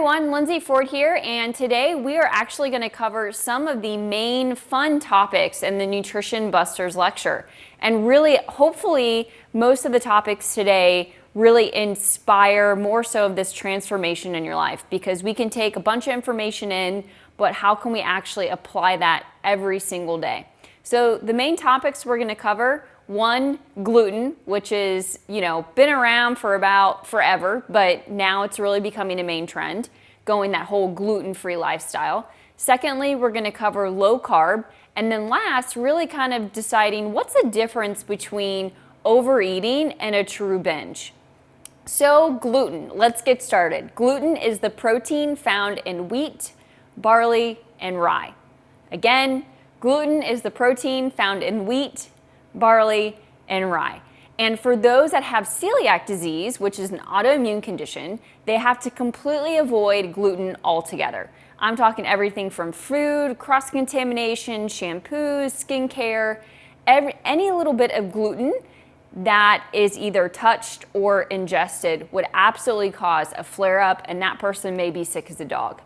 everyone, Lindsay Ford here, and today we are actually going to cover some of the main fun topics in the Nutrition Busters lecture. And really, hopefully, most of the topics today really inspire more so of this transformation in your life, because we can take a bunch of information in, but how can we actually apply that every single day? So the main topics we're going to cover: one, gluten, which is, been around for about forever, but now it's really becoming a main trend, going that whole gluten-free lifestyle. Secondly, we're going to cover low carb. And then last, really kind of deciding what's the difference between overeating and a true binge. So gluten, let's get started. Gluten is the protein found in wheat, barley, and rye. Again, gluten is the protein found in wheat, barley, and rye. And for those that have celiac disease, which is an autoimmune condition, they have to completely avoid gluten altogether. I'm talking everything from food, cross-contamination, shampoos, skincare, any little bit of gluten that is either touched or ingested would absolutely cause a flare-up, and that person may be sick as a dog.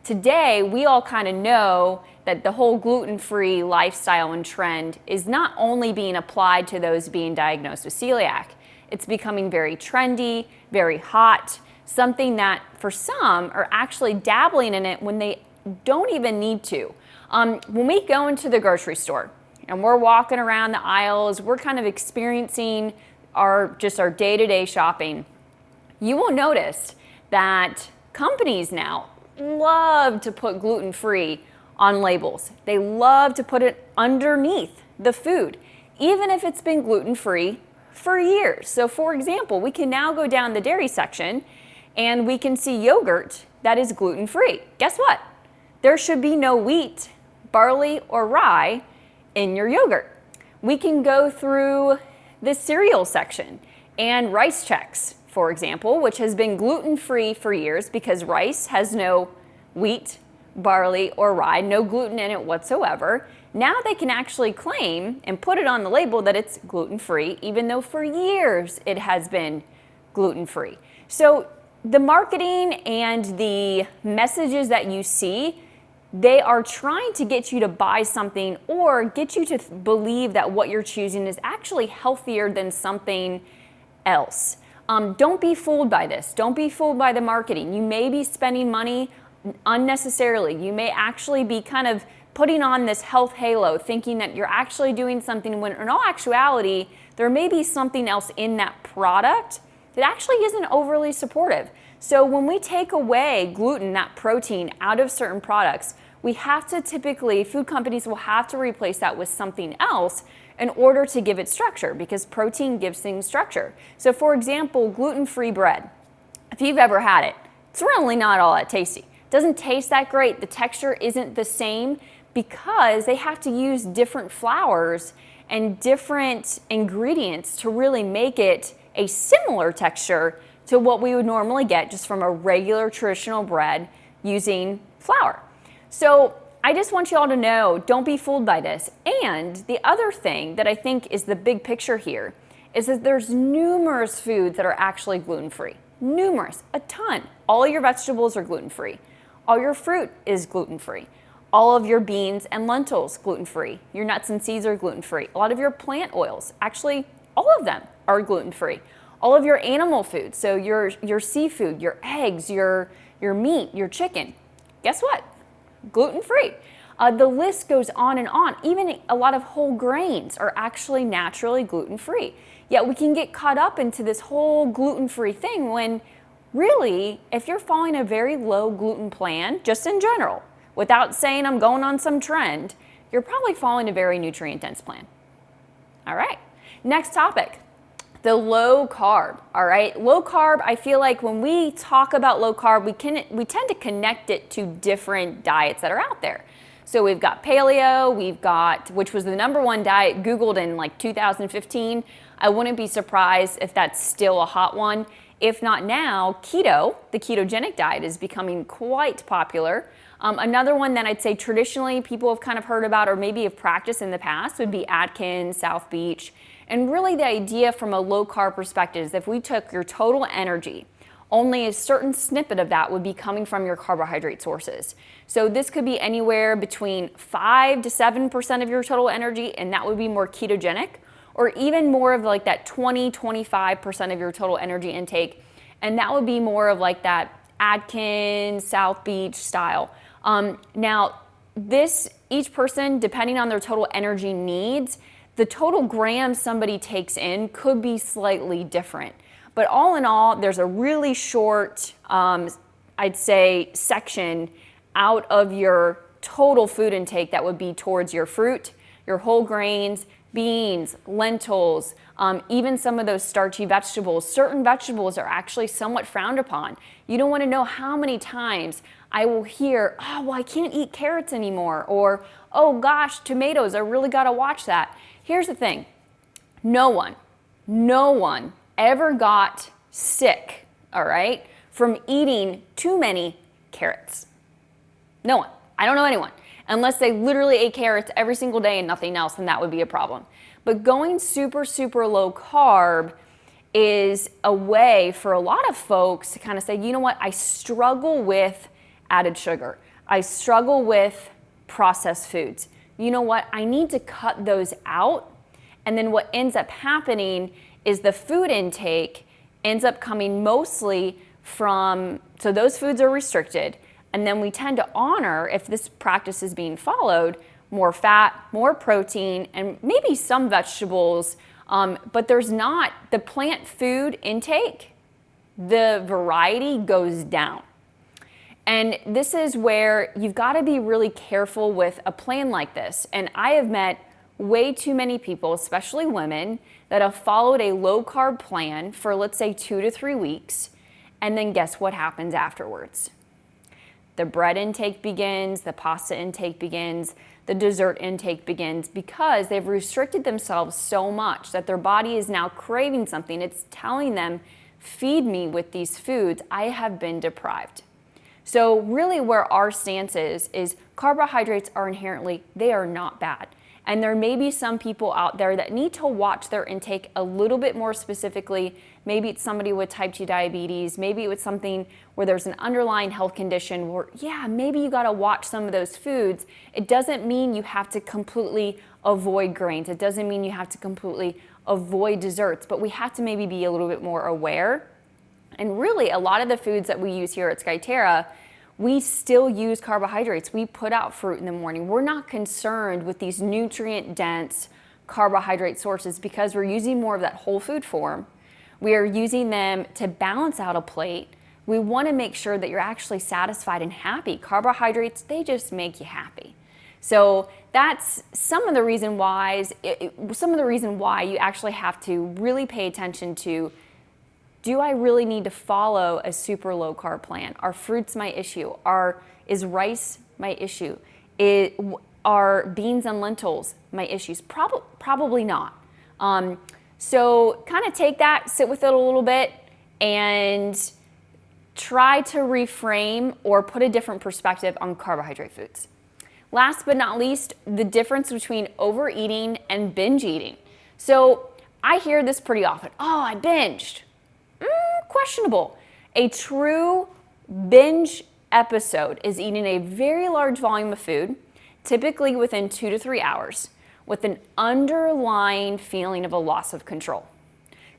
Today, we all kind of know that the whole gluten-free lifestyle and trend is not only being applied to those being diagnosed with celiac, it's becoming very trendy, very hot, something that for some are actually dabbling in it when they don't even need to. When we go into the grocery store and we're walking around the aisles, we're kind of experiencing our day-to-day shopping, you will notice that companies now love to put gluten-free on labels. They love to put it underneath the food, even if it's been gluten-free for years. So for example, we can now go down the dairy section and we can see yogurt that is gluten-free. Guess what? There should be no wheat, barley, or rye in your yogurt. We can go through the cereal section and Rice Chex, for example, which has been gluten-free for years because rice has no wheat, barley, or rye, no gluten in it whatsoever. Now they can actually claim and put it on the label that it's gluten-free, even though for years it has been gluten-free. So the marketing and the messages that you see, they are trying to get you to buy something or get you to believe that what you're choosing is actually healthier than something else. Don't be fooled by this. Don't be fooled by the marketing. You may be spending money unnecessarily. You may actually be kind of putting on this health halo, thinking that you're actually doing something when in all actuality, there may be something else in that product that actually isn't overly supportive. So when we take away gluten, that protein, out of certain products, we have to typically, food companies will have to replace that with something else in order to give it structure, because protein gives things structure. So for example, gluten-free bread, if you've ever had it, it's really not all that tasty. It doesn't taste that great. The texture isn't the same because they have to use different flours and different ingredients to really make it a similar texture to what we would normally get just from a regular traditional bread using flour. So I just want you all to know, don't be fooled by this. And the other thing that I think is the big picture here is that there's numerous foods that are actually gluten-free. Numerous, a ton. All your vegetables are gluten-free. All your fruit is gluten-free. All of your beans and lentils, gluten-free. Your nuts and seeds are gluten-free. A lot of your plant oils, actually all of them are gluten-free. All of your animal foods, so your seafood, your eggs, your meat, your chicken, guess what? Gluten-free. The list goes on and on. Even a lot of whole grains are actually naturally gluten-free. Yet we can get caught up into this whole gluten-free thing when really, if you're following a very low gluten plan, just in general, without saying I'm going on some trend, you're probably following a very nutrient-dense plan. All right, next topic. The low carb, all right? Low carb, I feel like when we talk about low carb, we tend to connect it to different diets that are out there. So we've got paleo, which was the #1 diet Googled in like 2015. I wouldn't be surprised if that's still a hot one. If not now, keto, the ketogenic diet, is becoming quite popular. Another one that I'd say traditionally people have kind of heard about or maybe have practiced in the past would be Atkins, South Beach. And really the idea from a low carb perspective is if we took your total energy, only a certain snippet of that would be coming from your carbohydrate sources. So this could be anywhere between 5 to 7% of your total energy, and that would be more ketogenic, or even more of like that 20-25% of your total energy intake, and that would be more of like that Atkins, South Beach style. Now, each person, depending on their total energy needs, the total grams somebody takes in could be slightly different. But all in all, there's a really short, I'd say, section out of your total food intake that would be towards your fruit, your whole grains, beans, lentils, even some of those starchy vegetables. Certain vegetables are actually somewhat frowned upon. You don't want to know how many times I will hear, oh, well, I can't eat carrots anymore, or, oh gosh, tomatoes, I really got to watch that. Here's the thing. No one ever got sick, all right, from eating too many carrots. No one. I don't know anyone. Unless they literally ate carrots every single day and nothing else, then that would be a problem. But going super, super low carb is a way for a lot of folks to kind of say, you know what, I struggle with added sugar. I struggle with processed foods. You know what, I need to cut those out. And then what ends up happening is the food intake ends up coming mostly from, so those foods are restricted. And then we tend to honor, if this practice is being followed, more fat, more protein, and maybe some vegetables, but there's not the plant food intake, the variety goes down. And this is where you've got to be really careful with a plan like this. And I have met way too many people, especially women, that have followed a low carb plan for, let's say, 2 to 3 weeks, and then guess what happens afterwards? The bread intake begins, the pasta intake begins, the dessert intake begins, because they've restricted themselves so much that their body is now craving something. It's telling them, feed me with these foods. I have been deprived. So really where our stance is carbohydrates are inherently, they are not bad. And there may be some people out there that need to watch their intake a little bit more specifically. Maybe it's somebody with type 2 diabetes. Maybe it's something where there's an underlying health condition where, yeah, maybe you got to watch some of those foods. It doesn't mean you have to completely avoid grains. It doesn't mean you have to completely avoid desserts, but we have to maybe be a little bit more aware. And really, a lot of the foods that we use here at Skyterra, we still use carbohydrates. We put out fruit in the morning. We're not concerned with these nutrient-dense carbohydrate sources because we're using more of that whole food form. We are using them to balance out a plate. We want to make sure that you're actually satisfied and happy. Carbohydrates, they just make you happy. So that's some of the reason why you actually have to really pay attention to, do I really need to follow a super low carb plan? Are fruits my issue? Is rice my issue? Are beans and lentils my issues? Probably not. So kind of take that, sit with it a little bit, and try to reframe or put a different perspective on carbohydrate foods. Last but not least, the difference between overeating and binge eating. So I hear this pretty often. Oh, I binged. Questionable. A true binge episode is eating a very large volume of food, typically within 2 to 3 hours, with an underlying feeling of a loss of control.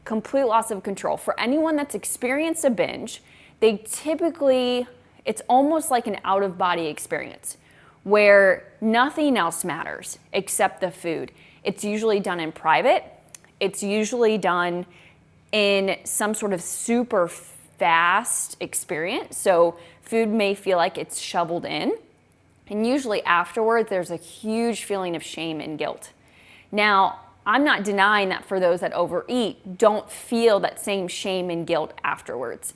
Complete loss of control. For anyone that's experienced a binge, it's almost like an out-of-body experience where nothing else matters except the food. It's usually done in private. It's usually done in some sort of super fast experience. So food may feel like it's shoveled in. And usually afterwards, there's a huge feeling of shame and guilt. Now, I'm not denying that for those that overeat, don't feel that same shame and guilt afterwards.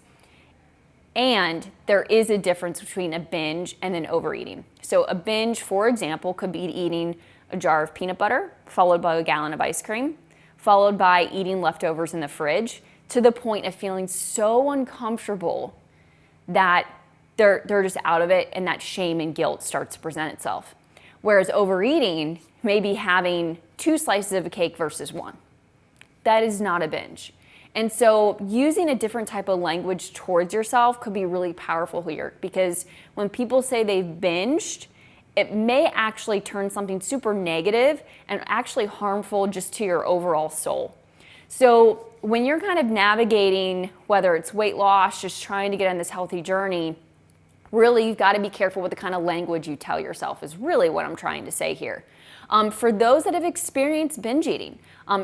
And there is a difference between a binge and an overeating. So a binge, for example, could be eating a jar of peanut butter, followed by a gallon of ice cream, followed by eating leftovers in the fridge, to the point of feeling so uncomfortable that they're just out of it, and that shame and guilt starts to present itself. Whereas overeating may be having 2 slices of a cake versus 1. That is not a binge. And so using a different type of language towards yourself could be really powerful here, because when people say they've binged, it may actually turn something super negative and actually harmful just to your overall soul. So when you're kind of navigating, whether it's weight loss, just trying to get on this healthy journey, really you've got to be careful with the kind of language you tell yourself, is really what I'm trying to say here. For those that have experienced binge eating,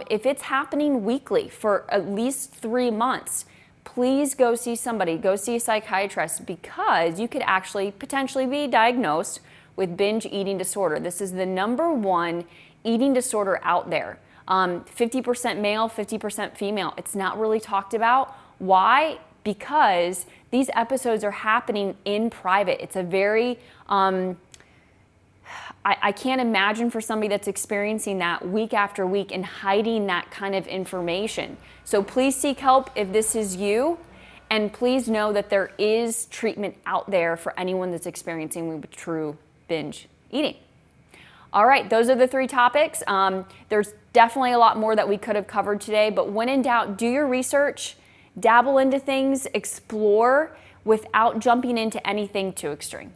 if it's happening weekly for at least 3 months, please go see somebody, go see a psychiatrist, because you could actually potentially be diagnosed with binge eating disorder. This is the #1 eating disorder out there. 50% male, 50% female. It's not really talked about. Why? Because these episodes are happening in private. It's a very, I can't imagine for somebody that's experiencing that week after week and hiding that kind of information. So please seek help if this is you, and please know that there is treatment out there for anyone that's experiencing true binge eating. All right, those are the 3 topics. There's definitely a lot more that we could have covered today, but when in doubt, do your research, dabble into things, explore without jumping into anything too extreme.